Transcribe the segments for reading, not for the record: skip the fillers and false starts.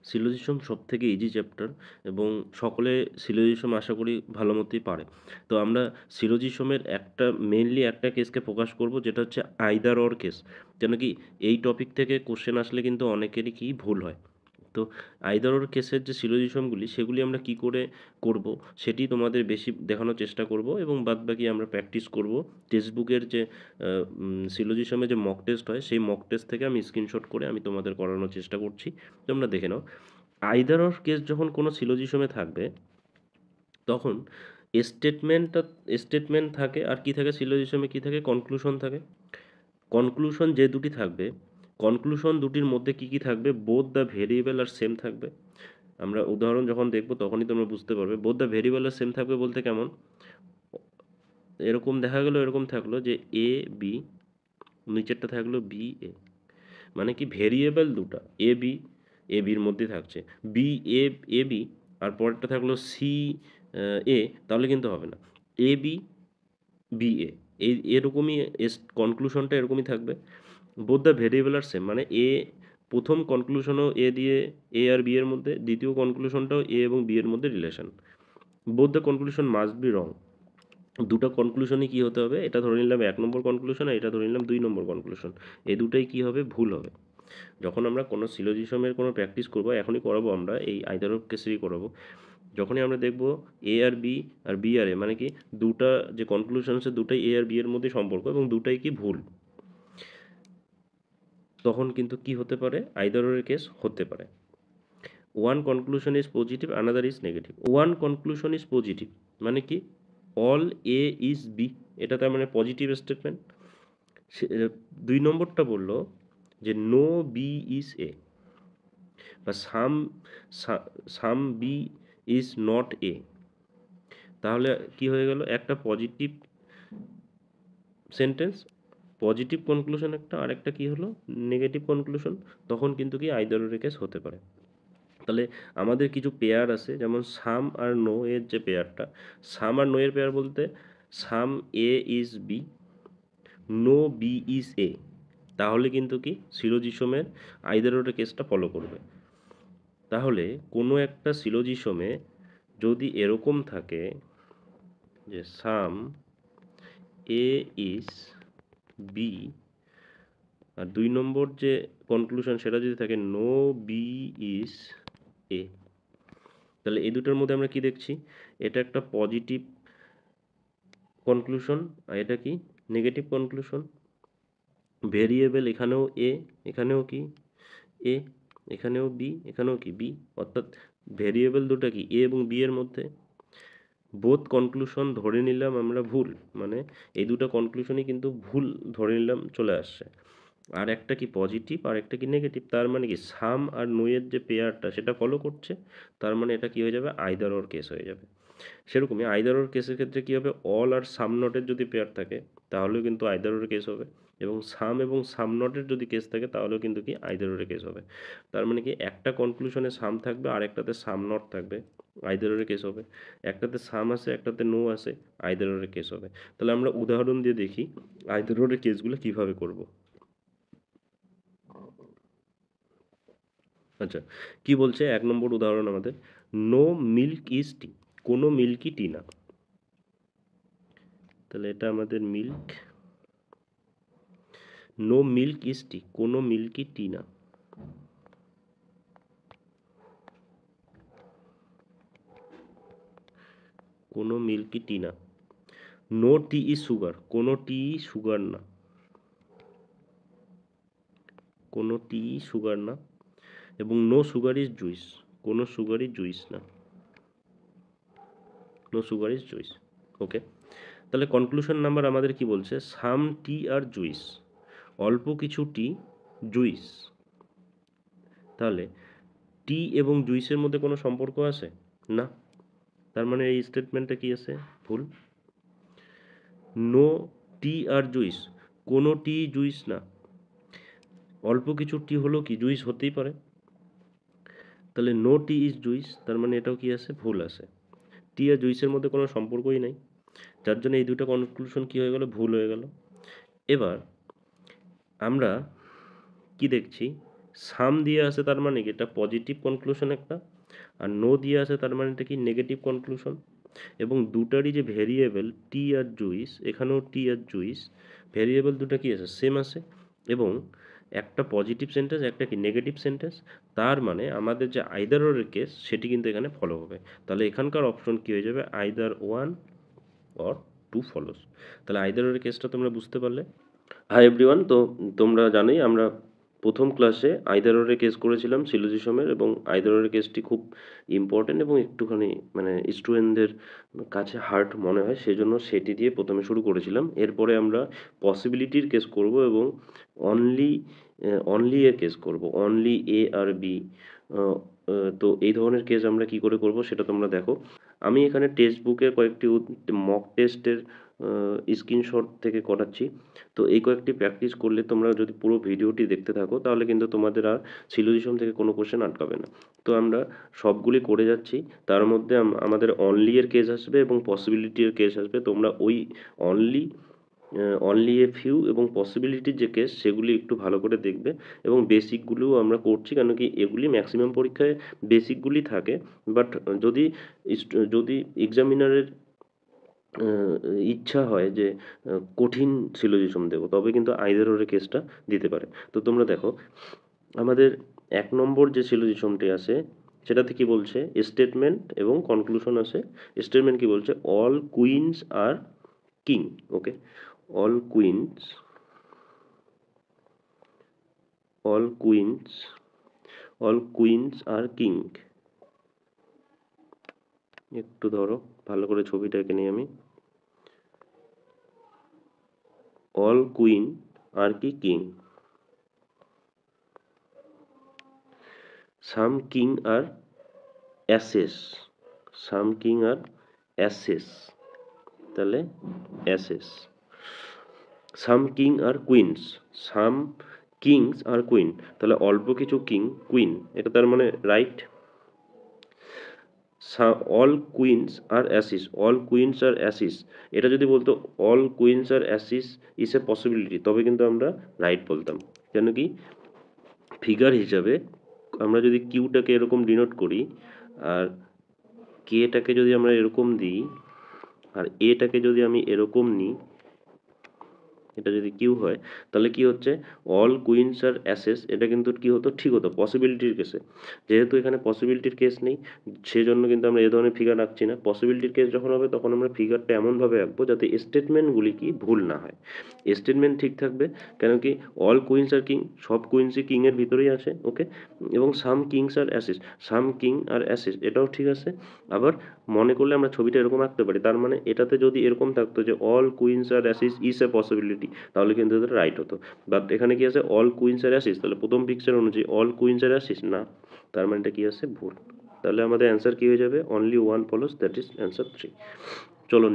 Syllogism সবথেকে easy chapter এবং সকলে সিলোজিজম আশা করি ভালো মতোই পারে। তো আমরা সিলোজিজমের মেইনলি একটা কেসকে ফোকাস করব, যেটা হচ্ছে আইদার অর কেস। কেন কি এই টপিক থেকে কোশ্চেন আসলে কিন্তু অনেকেরই কি ভুল হয়। তো আইদার অর কেসের যে সিলোজিজমগুলি সেগুলি আমরা কি করে করব সেটি তোমাদের বেশি দেখানোর চেষ্টা করব, এবং বাদবাকি আমরা প্র্যাকটিস করব। টেক্সট বুকের যে সিলোজিজমের যে মক টেস্ট হয় সেই মক টেস্ট থেকে আমি স্ক্রিনশট করে আমি তোমাদের করানোর চেষ্টা করছি। তোমরা দেখে নাও। আইদার অর কেস যখন কোনো সিলোজিজমে থাকবে তখন স্টেটমেন্ট থাকে, আর কি থাকে সিলোজিজমে, কি থাকে, কনক্লুশন থাকে। কনক্লুশন যে দুটি থাকবে, কনক্লুশন দুটির মধ্যে কি কি থাকবে, বোথ দ্য ভেরিয়েবল আর সেম থাকবে। আমরা উদাহরণ যখন দেখব তখনই তোমরা বুঝতে পারবে। বোথ দ্য ভেরিয়েবল আর সেম থাকবে বলতে কেমন, এরকম দেখা গেল, এরকম থাকলো যে এ বি, নিচেরটা থাকলো বি এ, মানে কি ভেরিয়েবল দুটো এ বি, এ বির মধ্যে থাকছে, বি এ, এ বি, আর পরেরটা থাকলো সি এ, তাহলে কিন্তু হবে না। এ বি, বি এ, এরকমই কনক্লুশনটা এরকমই থাকবে। বোথ দ্য ভেরিয়েবল আর সেম, মানে এ, প্রথম কনক্লুশনও এ দিয়ে, এ আর বি এর মধ্যে, দ্বিতীয় কনক্লুশনটাও এ এবং বি এর মধ্যে relation. Both the conclusion must be wrong. দুটো কনক্লুশনই কী হতে হবে, এটা ধরে নিলাম 1 নম্বর কনক্লুশন আর এটা ধরে নিলাম 2 নম্বর কনক্লুশন, এই দুটোই কী হবে, ভুল হবে। যখন আমরা কোনো সিলোজিজমের কোনো প্র্যাকটিস করবো, এখনই করাবো আমরা, এই আইদার অফ কেসেরই করাবো। যখনই আমরা দেখব এ আর বি আর বি আর এ, মানে কি দুটা যে কনক্লুশন আছে দুটাই এ আর বি এর মধ্যে সম্পর্ক এবং দুটাই কি ভুল, তখন কিন্তু কি হতে পারে, আইদার অর কেস হতে পারে। One conclusion is positive, another is negative. One conclusion is positive মানে কি, অল এ ইজ বি, এটা তার মানে পজিটিভ স্টেটমেন্ট। 2 নম্বরটা বললো যে নো বি ইজ এ, বা sum be is not a, তাহলে কি হয়ে গেল, একটা পজিটিভ সেন্টেন্স, পজিটিভ কনক্লুশন একটা, আর একটা কি হলো, নেগেটিভ কনক্লুশন। তখন কিন্তু কি আইদার অর কেস হতে পারে। তাহলে আমাদের কিছু পেয়ার আছে, যেমন সাম আর নো এর যে পেয়ারটা, সাম আর নো এর পেয়ার বলতে some A is B, no B is A, তাহলে কিন্তু কি সিলোজিজমের আইদার অর কেসটা ফলো করবে। তাহলে কোনো একটা সিলোজিজমে যদি এরকম থাকে যে সাম এ ইজ বি, আর 2 নম্বর যে কনক্লুশন সেটা যদি থাকে নো বি ইজ এ, তাহলে এই দুটোর মধ্যে আমরা কি দেখছি, এটা একটা পজিটিভ কনক্লুশন আর এটা কি নেগেটিভ কনক্লুশন। ভেরিয়েবল এখানেও এ, এখানেও কি এ, এখানেও বি, এখানেও কি বি, অর্থাৎ ভেরিয়েবল দুটো কি এ এবং বি এর মধ্যে। বোথ কনক্লুশন ধরে নিলাম আমরা ভুল, মানে এই দুটো কনক্লুশনই কিন্তু ভুল ধরে নিলাম চলে আসছে। আর একটা কি পজিটিভ আর একটা কি নেগেটিভ, তার মানে কি সাম আর নো এর যে পেয়ারটা সেটা ফলো করছে, তার মানে এটা কি হয়ে যাবে, আইদার অর কেস হয়ে যাবে। সেরকমই আইদার অর কেসের ক্ষেত্রে কি হবে, অল আর সাম নটের যদি পেয়ার থাকে তাহলেও কিন্তু আইদার অর কেস হবে, এবং সাম নটের যদি কেস থাকে তাহলেও কিন্তু কি আইদার অর কেস হবে। তার মানে কি একটা কনক্লুশনে সাম থাকবে আর একটাতে সাম নট থাকবে, আইদার অর কেস হবে। একটাতে সাম আছে একটাতে নো আছে, আইদার অর কেস হবে। তাহলে আমরা উদাহরণ দিয়ে দেখি আইদার অর কেসগুলো কিভাবে করব। আচ্ছা, কি বলছে 1 নম্বর উদাহরণ আমাদের, নো মিল্ক ইজ টি, কোনো মিল্কই টি না। তাহলে এটা আমাদের মিল্ক, নো মিল্ক ইজ টি, কোনো মিল্কই টি না। কোনো মিল্কই টি না। নো টি ইজ সুগার, কোনো টি সুগার না, কোনো টি সুগার না। এবং নো সুগার ইজ জুইস, কোনো সুগারই জুইস না, নো সুগার ইজ জুইস। ওকে, তাহলে কনক্লুশন নাম্বার আমাদের কি বলছে, সাম টি আর জুইস, অল্প কিছু টি জুইস। তাহলে টি এবং জুইসের মধ্যে কোনো সম্পর্ক আছে না, তার মানে এই স্টেটমেন্টটা কি আছে, ভুল। নো টি আর জুইস, কোনো টি জুইস না, অল্প কিছু টি হলো কি জুইস হতেই পারে। তাহলে নো টি ইজ জুইস, তার মানে এটাও কি আছে, ভুল আছে। টি আর জুইসের মধ্যে কোনো সম্পর্কই নাই, যার জন্য এই দুটো কনক্লুশন কি হয়ে গেল, ভুল হয়ে গেল। এবার আমরা কি দেখছি, সাম দিয়ে আছে তার মানে কি এটা পজিটিভ কনক্লুশন একটা, আর নো দিয়ে আছে তার মানে এটা কি নেগেটিভ কনক্লুশন। এবং দুটারই যে ভেরিয়েবল টি আর জুইস, এখানেও টি আর জুইস ভেরিয়েবল দুটো কি আছে সেম আছে, এবং একটা পজিটিভ সেন্টেন্স একটা কি নেগেটিভ সেন্টেন্স, তার মানে আমাদের যে আইদার ওরের কেস সেটি কিন্তু এখানে ফলো হবে। তাহলে এখানকার অপশন কি হয়ে যাবে, either one or two follows. তাহলে আইদার ওরের কেসটা তোমরা বুঝতে পারলে। হাই এভরিওয়ান, তো তোমরা জানোই আমরা প্রথম ক্লাসে আইদাররের কেস করেছিলাম সিলোজিজমের, এবং আইদাররের কেসটি খুব ইম্পর্টেন্ট এবং একটুখানি মানে স্টুডেন্টদের কাছে হার্ড মনে হয়, সেই জন্য সেটি দিয়ে প্রথমে শুরু করেছিলাম। এরপরে আমরা পসিবিলিটির কেস করব এবং অনলি অনলি এর কেস করব, অনলি এ আর বি। তো এই ধরনের কেস আমরা কি করে করব সেটা তোমরা দেখো। আমি এখানে টেক্সট বুকের কয়েকটি মক টেস্টের স্ক্রিনশট থেকে করাচ্ছি। তো এই কয়েকটি প্র্যাকটিস করলে তোমরা যদি পুরো ভিডিওটি দেখতে থাকো তাহলে কিন্তু তোমাদের আর সিলোজিজম থেকে কোনো কোশ্চেন আটকাবে না। তো আমরা সবগুলি করে যাচ্ছি, তার মধ্যে আমাদের অনলি এর কেস আসবে এবং পসিবিলিটি এর কেস আসবে। তোমরা ওই অনলি অনলি এ ফিউ এবং পসিবিলিটির যে কেস সেগুলি একটু ভালো করে দেখবে, এবং বেসিকগুলোও আমরা করছি, কেন কি এগুলি ম্যাক্সিমাম পরীক্ষায় বেসিকগুলি থাকে। বাট যদি যদি এক্সামিনারের ইচ্ছা হয় যে কঠিন সিলোজিজম দেবো, তবে কিন্তু আইদার ওরের কেসটা দিতে পারে। তো তোমরা দেখো আমাদের ১ নম্বর যে সিলোজিজমটি আছে সেটাতে কি বলছে, স্টেটমেন্ট এবং কনক্লুশন আছে। স্টেটমেন্ট কি বলছে, all queens are king. Okay, all queens, all queens, all queens are king. একটু ধরো ভালো করে ছবিটা এঁকে নিই আমি। অল কুইন আর কি king, some king are aces, some king are aces, তাহলে aces. Some king are queens, some kings are queen, তাহলে অল্প কিছু কিং কুইন, এটা তার মানে right. All queens are aces, all queens are aces, এটা যদি বলতো all queens are aces is a possibility, তবে কিন্তু আমরা রাইট বলতাম। কেন কি ফিগার হিসাবে আমরা যদি কিউটাকে এরকম ডিনোট করি, আর কেটাকে যদি আমরা এরকম দিই, আর এটাকে যদি আমি এরকম নিই, এটা যদি কিউ হয় তাহলে কি হচ্ছে, অল কুইন্স আর অ্যাসেস, এটা কিন্তু কি হতো, ঠিক হতো পসিবিলিটির কেসে। যেহেতু এখানে পসিবিলিটির কেস নেই সেজন্য কিন্তু আমরা এই ধরনের ফিগার আঁকছি না। পসিবিলিটির কেস যখন হবে তখন আমরা ফিগারটা এমনভাবে আঁকবো যাতে স্টেটমেন্টগুলি কি ভুল না হয়, স্টেটমেন্ট ঠিক থাকবে। কেন কি অল কুইন্স আর কিং, সব কুইন্সই কিংয়ের ভিতরেই আছে। ওকে, এবং সাম কিংস আর অ্যাসিস, সাম কিং আর অ্যাসিস এটাও ঠিক আছে। আবার মনে করলে আমরা ছবিটা এরকম আঁকতে পারি, তার মানে এটাতে যদি এরকম থাকতো যে all queens are aces is a possibility, তাহলে কিন্তু এটা রাইট হতো। বাট এখানে কি আছে, অল কুইন্স আর অ্যাসিস, তাহলে প্রথম পিকচার অনুযায়ী অল কুইন্স আর অ্যাসিস না, তার মানে এটা কি আছে, ভুল। তাহলে আমাদের অ্যান্সার কি হয়ে যাবে, only one follows, that is answer 3। চলো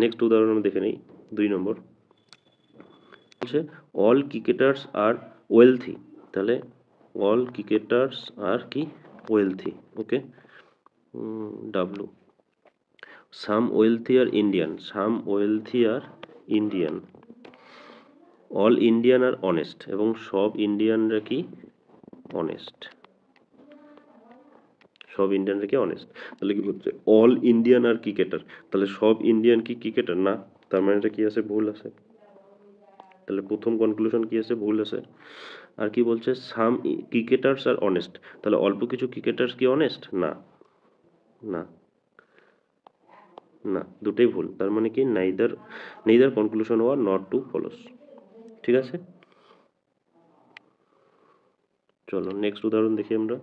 নেক্সট উদাহরণ আমরা দেখে নিই। 2 নম্বর বলছে অল ক্রিকেটার্স আর ওয়েলথি, তাহলে অল ক্রিকেটার্স আর কি wealthy. Okay, W. Some wealthy are Indian, some wealthy are Indian, all Indian are honest, এবং সব ইন্ডিয়ানরা কি অনেস্ট, সব ইন্ডিয়ানরা কি অনেস্ট। তাহলে কি বলছে, অল ইন্ডিয়ান আর ক্রিকেটার, তাহলে সব ইন্ডিয়ান কি ক্রিকেটার না, তার মানে এটা কি আছে, ভুল আছে। তাহলে প্রথম কনক্লুশন কি আছে, ভুল আছে। আর কি বলছে, সাম ক্রিকেটার্স আর অনেস্ট, তাহলে অল্প কিছু ক্রিকেটার্স কি অনেস্ট না, না না, দুটোই ভুল। তার মানে কি neither, neither conclusion were not two follows. ঠিক আছে, চলো নেক্সট উদাহরণ দেখি আমরা।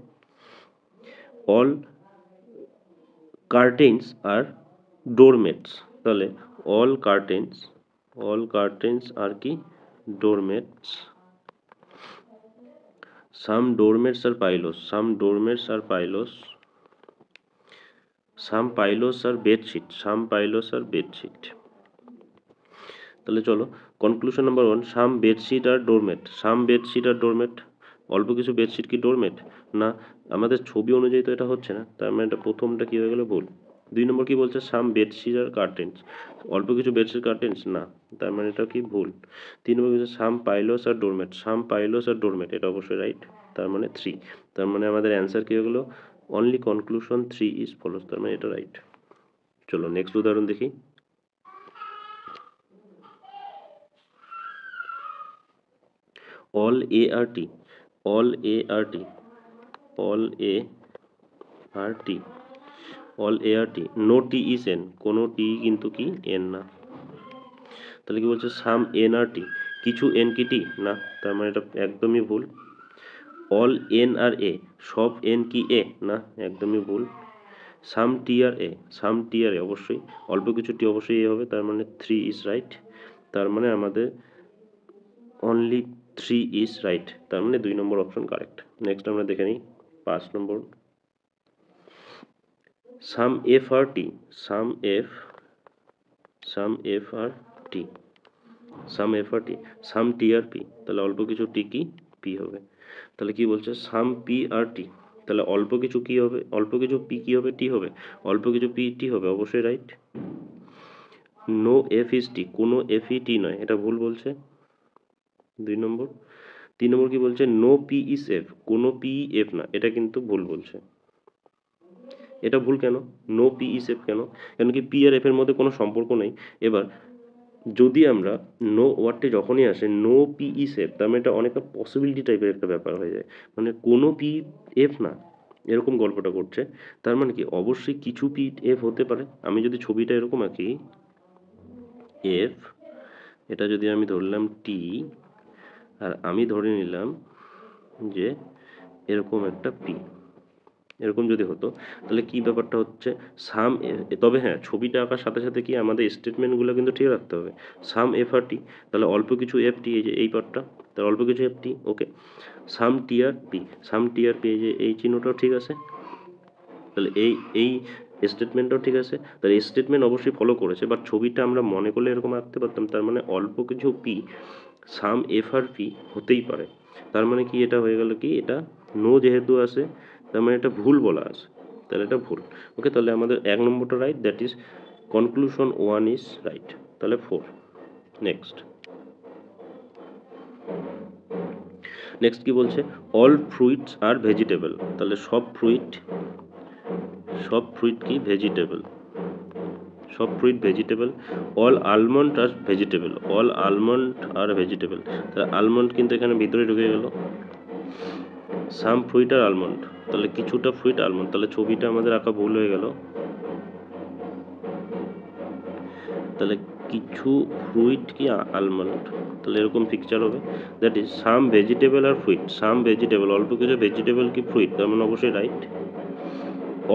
অল কার্টেন্স আর ডোরমেটস, তাহলে অল কার্টেন্স, অল কার্টেন্স আর কি ডোরমেটস, সাম ডোরমেটস আর পাইলোস, সাম ডোরমেটস আর পাইলোস, সাম পাইলোস আর বেডশিট, সাম পাইলোস আর বেডশিট। তাহলে চলো কনক্লুশন নাম্বার 1, সাম বেডশিট আর ডোরমেট, সাম বেডশিট আর ডোরমেট, অল্প কিছু বেডশিট কি ডোরমেট না, আমাদের ছবি অনুযায়ী তো এটা হচ্ছে না, তার মানে এটা প্রথমটা কি হয়ে গেল, ভুল। 2 নম্বর কি বলছে, সাম বেডশিট আর কার্টেন্স, অল্প কিছু বেডশিট কার্টেন্স না, তার মানে এটা কি ভুল। 3 নম্বর বলছে সাম পাইলোস আর ডোরমেট, সাম পাইলোস আর ডোরমেট, এটা অবশ্যই রাইট। তার মানে 3, তার মানে আমাদের অ্যান্সার কি হয়ে গেল? অনলি কনক্লুশন 3 ইজ ফলোস, তার মানে এটা রাইট। চলো নেক্সট উদাহরণ দেখি। all ART, all ART, all ART, all ART, no T is N, কোনো T কিন্তু কি N না। তাহলে কি বলছে? সাম NRT, কিছু N কি T না, তার মানে এটা একদমই ভুল। অল N আর A, সব N কি A না, একদমই ভুল। সাম T R A, some T R A অবশ্যই, অল্প কিছু T অবশ্যই A হবে, তার মানে 3 ইজ রাইট। তার মানে আমাদের অনলি 3 ইজ রাইট, তার মানে 2 নম্বর অপশন কারেক্ট। নেক্সট আমরা দেখে নিই 5 নম্বর। সাম FRT, সাম FRT, সাম FRT, সাম TRP, তাহলে অল্প কিছু T কি P হবে। তাহলে কি বলছে? সাম PRT, তাহলে অল্প কিছু কি হবে? অল্প কিছু P কি হবে? T হবে। অল্প কিছু P T হবে, অবশ্যই right. No F is T, কোনো F ই T নয়, এটা ভুল বলছে 2 নম্বর। 3 নম্বর কি বলছে? নো P is F, কোনো P F না, এটা কিন্তু ভুল বলছে। এটা ভুল কেন? নো P is F কেন? কেন কি P আর F এর মধ্যে কোনো সম্পর্ক নেই। এবার যদি আমরা নো ওয়ার্ডটি যখনই আসে নো P is F, তার মানে এটা অনেকটা পসিবিলিটি টাইপের একটা ব্যাপার হয়ে যায়, মানে কোনো P F না, এরকম গল্পটা করছে। তার মানে কি অবশ্যই কিছু P F হতে পারে। আমি যদি ছবিটা এরকম আঁকি, F, এটা যদি আমি ধরলাম T, আর আমি ধরে নিলাম যে এরকম একটা P, এরকম যদি হতো তাহলে কি ব্যাপারটা হচ্ছে? সাম, তবে হ্যাঁ ছবিটা আঁকার সাথে সাথে কি আমাদের স্টেটমেন্টগুলো কিন্তু ঠিক রাখতে হবে। সাম FRT, তাহলে অল্প কিছু FT, এই যে এই পার্টটা, তাহলে অল্প কিছু FT, ওকে। সাম TRP, সাম TRP, এই যে এই চিহ্নটাও ঠিক আছে, তাহলে এই স্টেটমেন্টটাও ঠিক আছে, তাহলে স্টেটমেন্ট অবশ্যই ফলো করেছে, বাট ছবিটা আমরা মনে করলে এরকম আঁকতে পারতাম, তার মানে অল্প কিছু P সাম FRP হতেই পারে। তার মানে কি এটা হয়ে গেল কি, এটা নো যেহেতু আছে তার মানে এটা ভুল বলা আছে, তাহলে এটা ভুল। ওকে, তাহলে আমাদের 1 নম্বরটা right, that is conclusion 1 is right, তাহলে 4। নেক্সট কি বলছে? অল ফ্রুইটস আর ভেজিটেবল, তাহলে সব ফ্রুইট কি ভেজিটেবল, সব fruit vegetable. All almond are vegetable, all almond are vegetable, তাহলে আলমন্ড কিন্তু এখানে ভিতরে ঢুকে গেল। সাম ফ্রুইট আর আলমন্ড, তাহলে কিছুটা ফ্রুইট আলমন্ড, তাহলে ছবিটা আমাদের আঁকা ভুল হয়ে গেল। তাহলে কিছু ফ্রুইট কি আলমন্ড, তাহলে এরকম পিকচার হবে, that is some vegetable are fruit, some vegetable, অল্প কিছু ভেজিটেবল কি ফ্রুইট, তার মানে অবশ্যই right.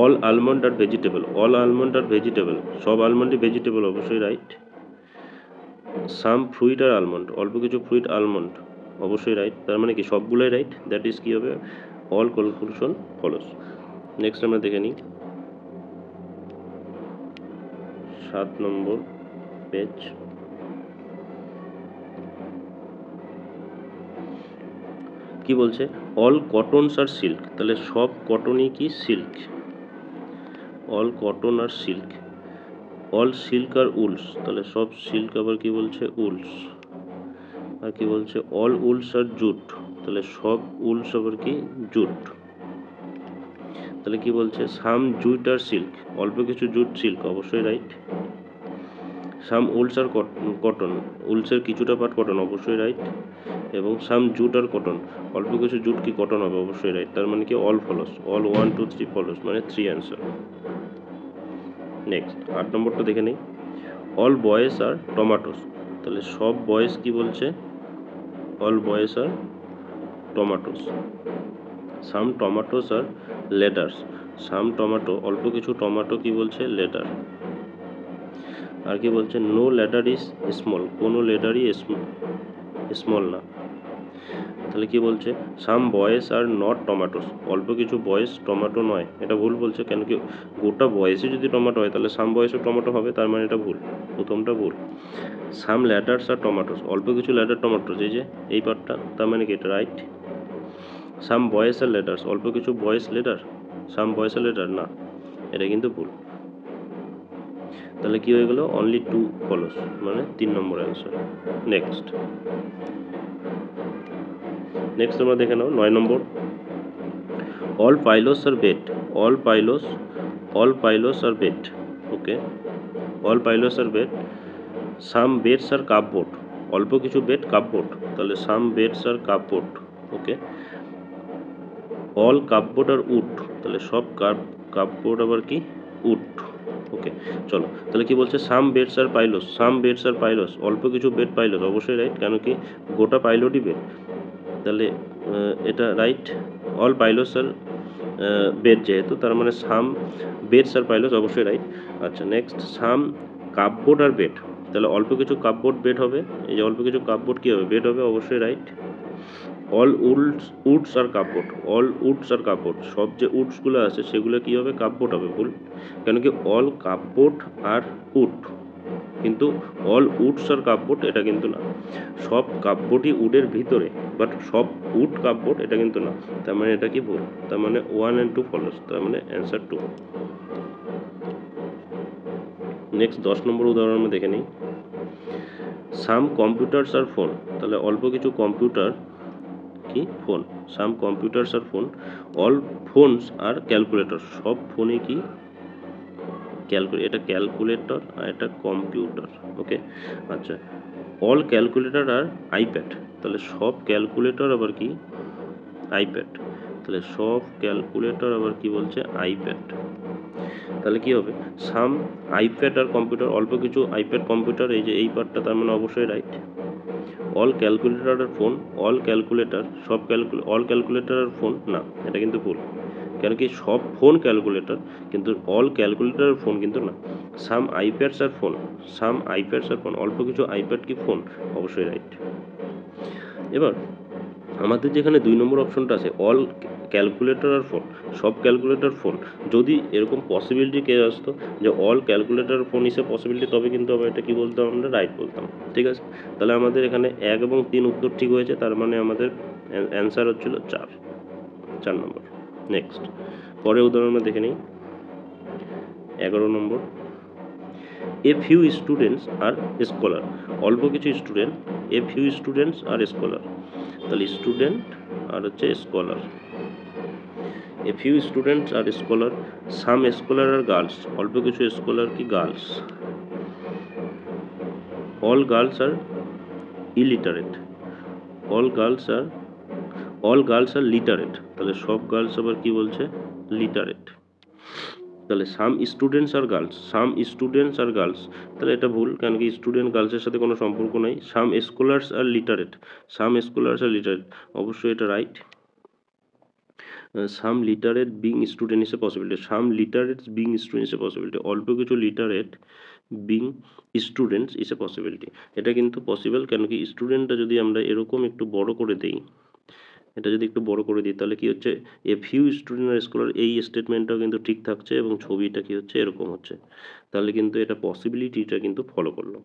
All almond are vegetable, all almond are vegetable, সব আলমন্ডই ভেজিটেবল, অবশ্যই right. Some fruit are almond, অল্প কিছু ফ্রুইট আলমন্ড, অবশ্যই রাইট, তার মানে কি সবগুলোই রাইট, দ্যাট ইজ কি হবে? All conclusion follows. নেক্সট আমরা দেখে নিই 7 নম্বর পেজ। কি বলছে? অল কটনস আর সিল্ক, তাহলে সব কটনই কি সিল্ক, অল কটন আর সিল্ক। অল সিল্ক আর উলস, তাহলে সব সিল্ক আবার কি বলছে? উলস। আর কি বলছে? অল উলস আর জুট, তাহলে সব উলস আবার কি? জুট। তাহলে কি বলছে? সাম জুট আর সিল্ক, অল্প কিছু জুট সিল্ক, অবশ্যই রাইট। সাম উলস আর কটন, উলসের কিছুটা পার্ট কটন, অবশ্যই রাইট। এবং সাম জুট আর কটন, অল্প কিছু জুট কি কটন হবে, অবশ্যই রাইট। তার মানে কি অল ফলোস, অল 1 2 3 ফলোস, মানে 3 অ্যান্সার। নেক্সট 8 নম্বরটা দেখে নেই। অল বয়েজ আর টমাটোস, তাহলে সব বয়েজ কি বলছে? অল বয়েজ আর টমাটোস। সাম টমাটোস আর লেটার্স, সাম টমাটো, অল্প কিছু টমাটো কি বলছে? লেটার। আর কি বলছে? নো লেটার ইজ স্মল, কোনো লেটারই স্মল না। তাহলে কি বলছে? Some boys are not tomatoes, অল্প কিছু বয়েজ টমেটো নয়, এটা ভুল বলছে। কেন কি গোটা বয়েসে যদি টমেটো হয় তাহলে সাম বয়েসও টমেটো হবে, তার মানে এটা ভুল, প্রথমটা ভুল। সাম ল্যাডার্স আর টমেটোস, অল্প কিছু ল্যাডার টমেটোস, এই যে এই পার্টটা, তার মানে কি এটা রাইট। সাম বয়েস আর লেটার্স, অল্প কিছু বয়েস লেটার, সাম বয়েস আর লেটার না, এটা কিন্তু ভুল। তাহলে কি হয়ে গেল? অনলি 2 ফলোস, মানে 3 নম্বর অ্যান্সার। নেক্সট আমরা দেখে নাও 9 নম্বর। all pilos are bed, all pilos are bed, okay, all pilos are bed, some beds are cupboard, অল্প কিছু বেড কাপবোর্ড, তাহলে some beds are cupboard, okay, all cupboard are wood, তাহলে সব cupboard আবার কি would, ওকে। চলো তাহলে কি বলছে, সাম বেডস আর পাইলস, সাম বেডস আর পাইলস, অল্প কিছু বেড পাইলস, অবশ্যই রাইট, কেন কি গোটা পাইলটই বেড, তাহলে এটা রাইট, অল পাইলস আর বেড, যেহেতু তার মানে সাম বেডস আর পাইলস, অবশ্যই রাইট। আচ্ছা নেক্সট, সাম কাপবোর্ড আর বেড, তাহলে অল্প কিছু কাপবোর্ড বেড হবে, এই যে অল্প কিছু কাপবোর্ড কী হবে, বেড হবে, অবশ্যই রাইট। অল উডস আর কাপবোর্ড, অল উডস আর কাপবোর্ড, সব যে উডসগুলো আছে সেগুলো কী হবে, কাপবোর্ড হবে, ভুল, কেন কি অল কাপবোর্ড আর উড, কিন্তু অল উডস আর কাপবোর্ড এটা কিন্তু না, সব কাপবোর্ডই উডের ভিতরে, বাট সব উড কাপবোর্ড এটা কিন্তু না, তার মানে এটা কি ভুল, তার মানে 1 and 2 ফলোস, তার মানে অ্যান্সার 2। নেক্সট 10 নম্বর উদাহরণ আমরা দেখে নিই, সাম কম্পিউটার্স আর ফোন, তাহলে অল্প কিছু কম্পিউটার কি ফোন, সাম কম্পিউটার্স আর ফোন, অল ফোনস আর ক্যালকুলেটর, সব ফোনে কি এটা ক্যালকুলেটর আর এটা কম্পিউটার, ওকে। আচ্ছা অল ক্যালকুলেটর আর আইপ্যাড, তাহলে সব ক্যালকুলেটর আবার কি আইপ্যাড, তাহলে সব ক্যালকুলেটর আবার কি বলছে আইপ্যাড, তাহলে কি হবে, সাম আইপ্যাড আর কম্পিউটার, অল্প কিছু আইপ্যাড কম্পিউটার, এই যে এই পার্টটা, তার মানে অবশ্যই রাইট। অল ক্যালকুলেটর আর ফোন, অল ক্যালকুলেটর, সব অল ক্যালকুলেটর আর ফোন না, এটা কিন্তু ভুল, কেন কি সব ফোন ক্যালকুলেটর, কিন্তু অল ক্যালকুলেটর আর ফোন কিন্তু না। সাম আইপ্যাডস আর ফোন, সাম আইপ্যাডস আর ফোন, অল্প কিছু আইপ্যাড কি ফোন, অবশ্যই রাইট। এবার আমাদের যেখানে 2 নম্বর অপশনটা আছে, অল ক্যালকুলেটর আর ফোন, সব ক্যালকুলেটর ফোন, যদি এরকম পসিবিলিটি কে আসতো যে অল ক্যালকুলেটর ফোন ইসে পসিবিলিটি, তবে কিন্তু আবার এটা কি বলতাম, আমরা রাইট বলতাম, ঠিক আছে। তাহলে আমাদের এখানে 1 এবং 3 উত্তর ঠিক হয়েছে, তার মানে আমাদের অ্যান্সার হচ্ছিল 4 নম্বর। নেক্সট পরের উদাহরণ আমরা দেখে নিই, 11 নম্বর, a few students are scholar, অল্প কিছু student, a few students are scholar, তাহলে স্টুডেন্ট আর হচ্ছে scholar, a few students are scholar, some scholar are girls, অল্প কিছু স্কলার কি girls, all girls are illiterate, all girls are literate, তাহলে সব girls আবার কি বলছে লিটারেট, তাহলে some students are girls, some students are girls, তাহলে এটা ভুল, কারণ কি স্টুডেন্ট গার্লসের সাথে কোনো সম্পর্ক নাই, some scholars are literate, some scholars are literate, অবশ্যই এটা right. Some literate being student is a possibility, some literates being student is a possibility, অল্প কিছু literate being students is a possibility, এটা কিন্তু পসিবল, কেন কি স্টুডেন্টটা যদি আমরা এরকম একটু বড় করে দিই, এটা যদি একটু বড় করে দিই, তাহলে কি হচ্ছে, a few student are scholar, এই স্টেটমেন্টটাও কিন্তু ঠিক থাকছে, এবং ছবিটা কি হচ্ছে এরকম হচ্ছে, তাহলে কিন্তু এটা পসিবিলিটিটা কিন্তু ফলো করলো।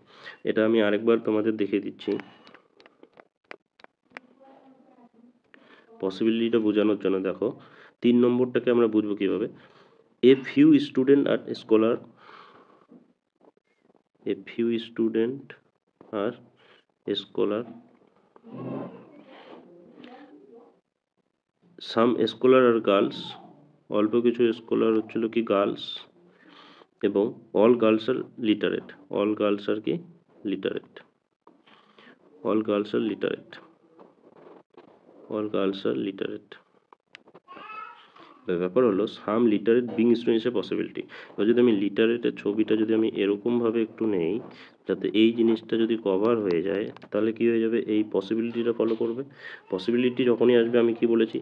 এটা আমি আরেকবার তোমাদের দেখিয়ে দিচ্ছি, পসিবিলিটিটা বোঝানোর জন্য। দেখো 3 নম্বরটাকে আমরা বুঝবো কিভাবে, a few student are scholar, a few student are scholar, some scholar are girls, অল্প কিছু স্কলার হচ্ছিল কি গার্লস, এবং all girls are literate, all girls are কি literate, all girls are literate, all girls are literate. ব্যাপার হলো some literate being স্টুডেন্টসের possibility, এবার যদি আমি লিটারেটের ছবিটা যদি আমি এরকমভাবে একটু নেই, যাতে এই জিনিসটা যদি কভার হয়ে যায়, তাহলে কি হয়ে যাবে, এই পসিবিলিটিটা ফলো করবে, পসিবিলিটি যখনই আসবে, আমি কি বলেছি,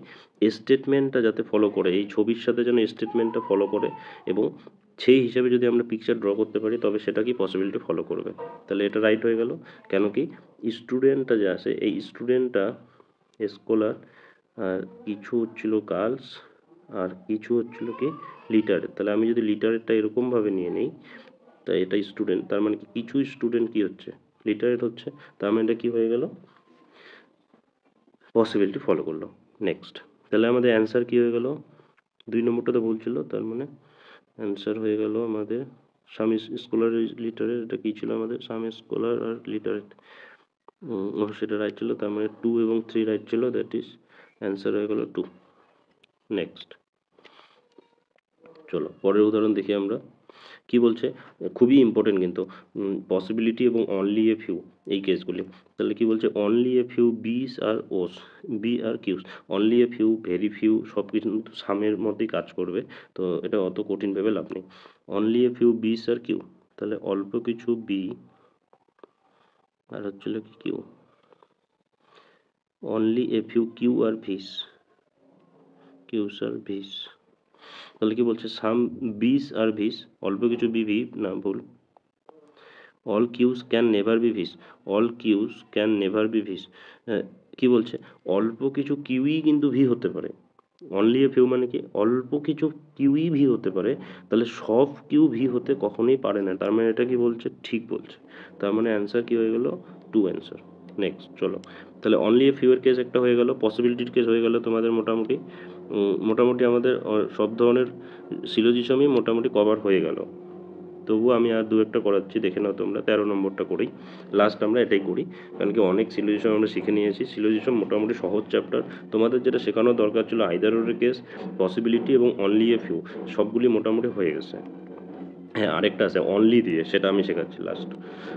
স্টেটমেন্টটা যাতে ফলো করে, এই ছবির সাথে যেন স্টেটমেন্টটা ফলো করে, এবং সেই হিসাবে যদি আমরা পিকচার ড্র করতে পারি, তবে সেটা কি পসিবিলিটি ফলো করবে, তাহলে এটা রাইট হয়ে গেল, কেন কি স্টুডেন্টটা যে আছে, এই স্টুডেন্টটা স্কলার, আর কিছু হচ্ছিল গার্লস, আর কিছু হচ্ছিল কি লিটারেট, তাহলে আমি যদি লিটারেটটা এরকমভাবে নিয়ে নিই, তাই এটা স্টুডেন্ট, তার মানে কি কিছু স্টুডেন্ট কি হচ্ছে লিটারেট হচ্ছে, তার মানে এটা কি হয়ে গেল, পসিবিলিটি ফলো করলো। নেক্সট তাহলে আমাদের অ্যান্সার কি হয়ে গেল, 2 নম্বরটা তো ভুল ছিল, তার মানে অ্যান্সার হয়ে গেল আমাদের সাম স্কলার লিটারেট, এটা কি ছিল আমাদের সাম স্কলার আর লিটারেট, সেটা রাইট ছিল, তার মানে 2 এবং 3 রাইট ছিল, দ্যাট ইজ অ্যান্সার হয়ে গেল 2। নেক্সট চলো পরের উদাহরণ দেখি আমরা। কি বলছে, খুবই ইম্পর্টেন্ট কিন্তু, পসিবিলিটি এবং অনলি এ ফিউ এই কেসগুলি। তাহলে কি বলছে, only a few Bs are Os, B are Qs, only a few, very few সব কিছু কিন্তু সামের মধ্যেই কাজ করবে, তো এটা অত কঠিন ভেবে লাভ নেই। Only a few Bs R Q, তাহলে অল্প কিছু বি আর হচ্ছিল কি Q, only a few Q are Vs, Qs are Vs, তাহলে কি বলছে, সাম বিস আর ভিস, অল্প কিছু বি ভি, না ভুল, all Qs can never be Vs, all Qs can never be Vs, কি বলছে, অল্প কিছু কিউই কিন্তু ভি হতে পারে। অনলি এ ফিউ মানে কি, অল্প কিছু কিউই ভি হতে পারে, তাহলে সব কিউ ভি হতে কখনোই পারে না, তার মানে এটা কি বলছে, ঠিক বলছে, তার মানে অ্যান্সার কি হয়ে গেল, টু অ্যান্সার। নেক্সট চলো, তাহলে অনলি এ ফিউ এর কেস একটা হয়ে গেল, পসিবিলিটির কেস হয়ে গেল তোমাদের মোটামুটি, মোটামুটি আমাদের সব ধরনের সিলোজিজমই মোটামুটি কভার হয়ে গেল। তবুও আমি আর দু একটা করাচ্ছি, দেখে নাও তোমরা, 13 নম্বরটা করি, লাস্ট আমরা এটাই করি, কারণ কি অনেক সিলোজিজম আমরা শিখে নিয়েছি। সিলোজিজম মোটামুটি সহজ চ্যাপ্টার, তোমাদের যেটা শেখানোর দরকার ছিল আইদার অর কেস, পসিবিলিটি এবং অনলি এ ফিউ, সবগুলি মোটামুটি হয়ে গেছে। হ্যাঁ, আরেকটা আছে অনলি দিয়ে, সেটা আমি শেখাচ্ছি লাস্ট।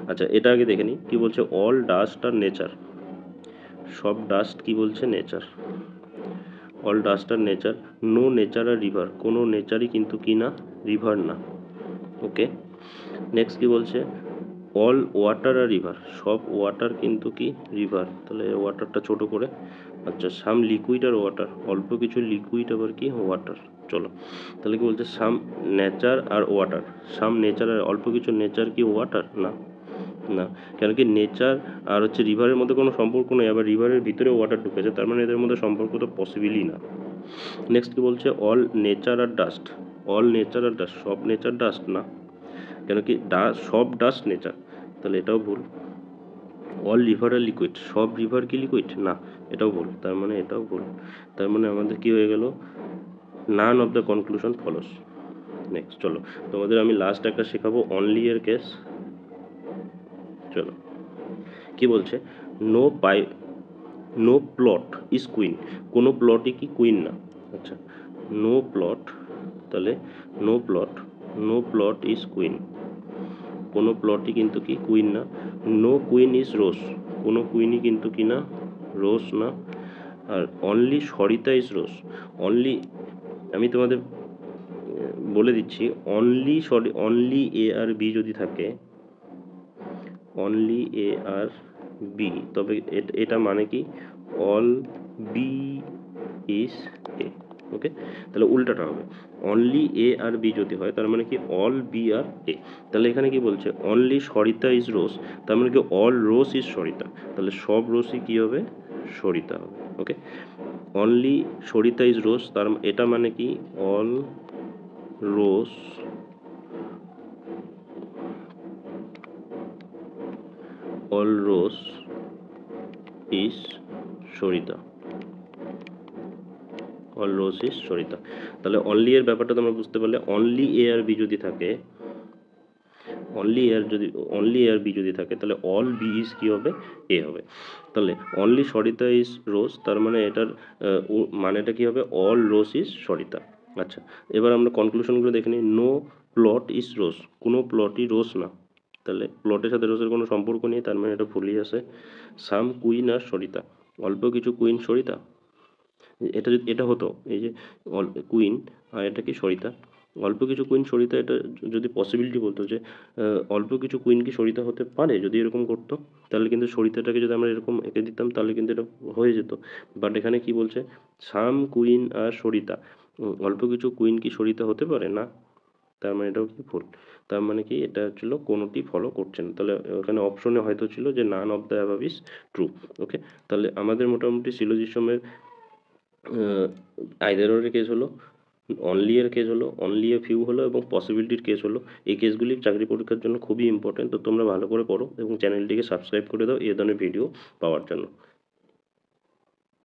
আচ্ছা, এটা আগে দেখে নিই, কী বলছে, অল ডাস্ট আর নেচার, সব ডাস্ট কি বলছে, নেচার, অল ডাস্ট আর নেচার, নো নেচার আর রিভার, কোনো নেচারই কিন্তু কি না, রিভার না। ওকে, নেক্সট কি বলছে, অল ওয়াটার আর রিভার, সব ওয়াটার কিন্তু কি রিভার, তাহলে ওয়াটারটা ছোট করে। আচ্ছা, সাম লিকুইড আর ওয়াটার, অল্প কিছু লিকুইড আবার কি ওয়াটার। চলো, তাহলে কি বলছে, সাম নেচার আর ওয়াটার, সাম নেচার আর, অল্প কিছু নেচার কি ওয়াটার, না না, কেন কি নেচার আর হচ্ছে রিভারের মধ্যে কোনো সম্পর্ক নেই, আবার রিভারের ভিতরে ওয়াটার ঢুকেছে, তার মানে এদের মধ্যে সম্পর্ক তো পসিবলই না। নেক্সট কি বলছে, অল নেচার আর ডাস্ট, অল নেচার আর ডাস্ট, সব নেচার ডাস্ট না, কেন কি সব ডাস্ট নেচার, তাহলে এটাও ভুল। অল রিভার আর লিকুইড, সব রিভার কি লিকুইড, না, এটাও ভুল, তার মানে এটাও ভুল, তার মানে আমাদের কি হয়ে গেল, নান of the conclusion follows. Next চলো, তোমাদের আমি লাস্ট একটা শেখাবো অনলি এর কেস। চলো, কি বলছে, no pie, no plot is queen, কোনো প্লটই কি কুইন না। আচ্ছা, নো প্লট, তাহলে no plot, no plot is queen, কোনো প্লটই কিন্তু কি কুইন না। নো কুইন ইজ রোজ, কোনো কুইনই কিন্তু কি না, রোজ না। আর only Sarita is rose, only, আমি তোমাদের বলে দিচ্ছি, অনলি এ আর বি যদি থাকে, অনলি এ আর বি, তবে এটা মানে কি, অল বি ইজ এ। ওকে, তাহলে উল্টাটা হবে, অনলি এ আর বি যদি হয় তার মানে কি, অল বি আর এ। তাহলে এখানে কি বলছে, অনলি সরিতা ইজ রোজ, তার মানে কি অল রোজ ইজ সরিতা, তাহলে সব রোজই কি হবে, সরিতা হবে। ওকে, অনলি সরিতা ইজ রোজ, তার এটা মানে কি, all rose, all rose is Sarita, all rose is Sarita. তাহলে অনলি এর ব্যাপারটা তোমরা বুঝতে পারলে, অনলি এ আর বি যদি থাকে, অনলি এ আর বি যদি থাকে, তাহলে অল বি ইজ কি হবে, এ হবে। তাহলে অনলি সরিতা ইজ রোজ, তার মানে এটার মানেটা কি হবে, অল রোজ ইজ সরিতা। আচ্ছা, এবার আমরা কনক্লুশনগুলো দেখে নিই। নো প্লট ইজ রোজ, কোনো প্লটই রোজ না, তাহলে প্লটের সাথে রোজের কোনো সম্পর্ক নেই, তার মানে এটা ভুলই আছে। সাম কুইন আর সরিতা, অল্প কিছু কুইন সরিতা, এটা যদি এটা হতো, এই যে কুইন আর এটা কি সরিতা, অল্প কিছু কুইন সরিতা, এটা যদি পসিবিলিটি বলতো যে অল্প কিছু কুইন কি সরিতা হতে পারে, যদি এরকম করতো, তাহলে কিন্তু সরিতাটাকে যদি আমরা এরকম এঁকে দিতাম তাহলে কিন্তু এটা হয়ে যেত। বাট এখানে কি বলছে, সাম কুইন আর সরিতা, অল্প কিছু কুইন কি সরিতা হতে পারে না, তার মানে এটাও কি ভুল, তার মানে কি এটা ছিল কোনোটি ফলো করছে না, তাহলে ওখানে অপশনে হয়তো ছিল যে none of the above is true. Okay, তাহলে আমাদের মোটামুটি সিলোজিজমের আইদার অর কেস হলো, অনলি এর কেস হলো, অনলি এ ফিউ হলো, এবং পসিবিলিটির কেস হলো। এই কেসগুলি চাকরি পরীক্ষার জন্য খুবই ইম্পর্টেন্ট, তো তোমরা ভালো করে পড়ো এবং চ্যানেলটিকে সাবস্ক্রাইব করে দাও এই ধরনের ভিডিও পাওয়ার জন্য।